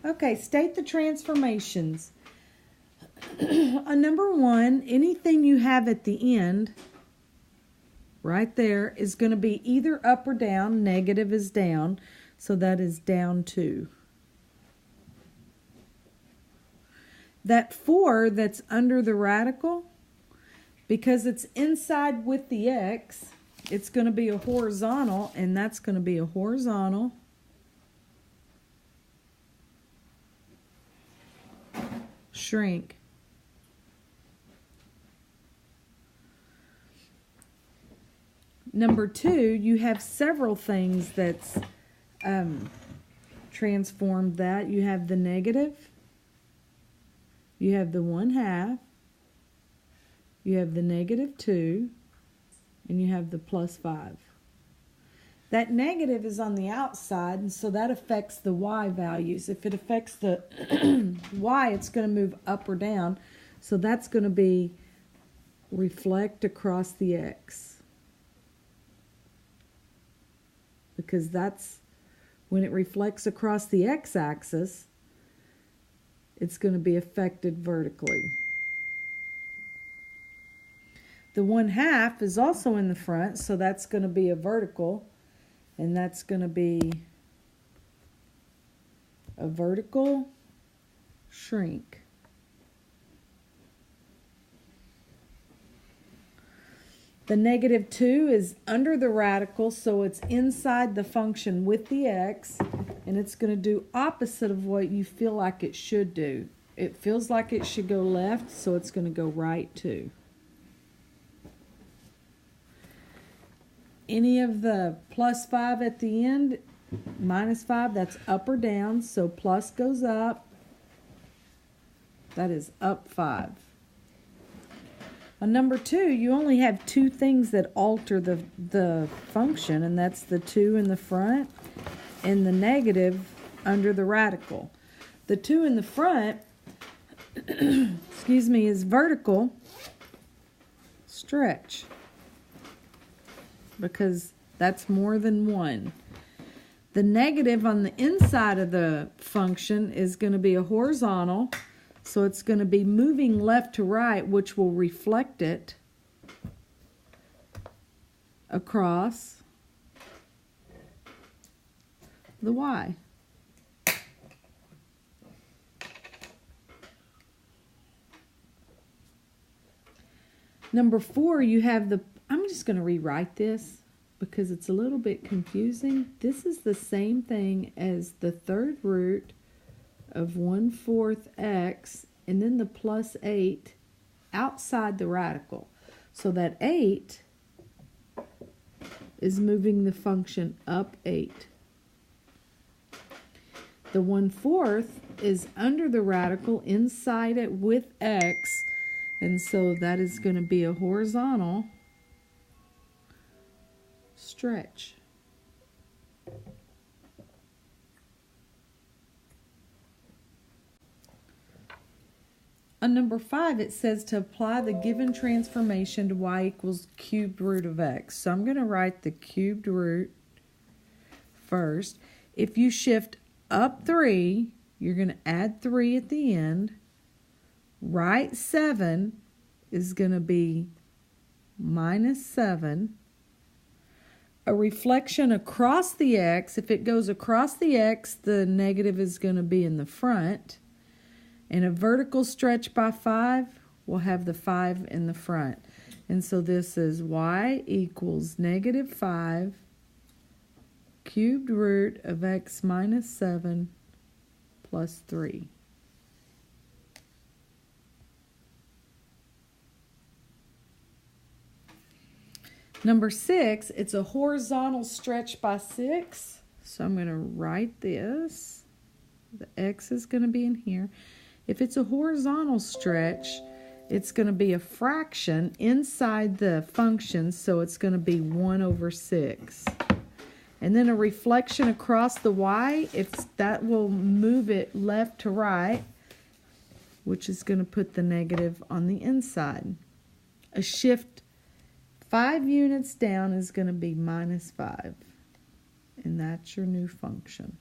Okay, state the transformations. On number 1, anything you have at the end, right there, is going to be either up or down. Negative is down, so that is down 2. That 4 that's under the radical, because it's inside with the x, it's going to be a horizontal, and that's going to be a horizontal. Shrink. Number 2, you have several things that's transformed that. You have the negative. You have the 1/2. You have the -2. And you have the +5. That negative is on the outside, and so that affects the y values. If it affects the y, it's going to move up or down. So that's going to be reflect across the x. Because that's when it reflects across the x-axis, it's going to be affected vertically. The 1/2 is also in the front, so that's going to be a vertical, and that's going to be a vertical shrink. The -2 is under the radical, so it's inside the function with the x, and it's going to do opposite of what you feel like it should do. It feels like it should go left, so it's going to go right too. Any of the +5 at the end, -5, that's up or down, so plus goes up. That is up 5. On number 2, you only have 2 things that alter the function, and that's the 2 in the front and the negative under the radical. The 2 in the front, excuse me, is vertical stretch, because that's more than 1. The negative on the inside of the function is going to be a horizontal, so it's going to be moving left to right, which will reflect it across the y. Number 4, you have the, I'm just going to rewrite this because it's a little bit confusing. This is the same thing as the third root of 1/4 x and then the +8 outside the radical. So that 8 is moving the function up 8. The 1/4 is under the radical inside it with x, and so that is going to be a horizontal stretch. On number 5, it says to apply the given transformation to y equals cubed root of x. So I'm going to write the cubed root first. If you shift up 3, you're going to add 3 at the end. Right 7 is going to be -7. A reflection across the x, if it goes across the x, the negative is going to be in the front. And a vertical stretch by 5 will have the 5 in the front. And so this is y equals -5 cubed root of x minus 7 plus 3. Number 6, it's a horizontal stretch by 6. So I'm going to write this. The x is going to be in here. If it's a horizontal stretch, it's going to be a fraction inside the function, so it's going to be 1/6. And then a reflection across the y, that will move it left to right, which is going to put the negative on the inside. A shift 5 units down is going to be -5, and that's your new function.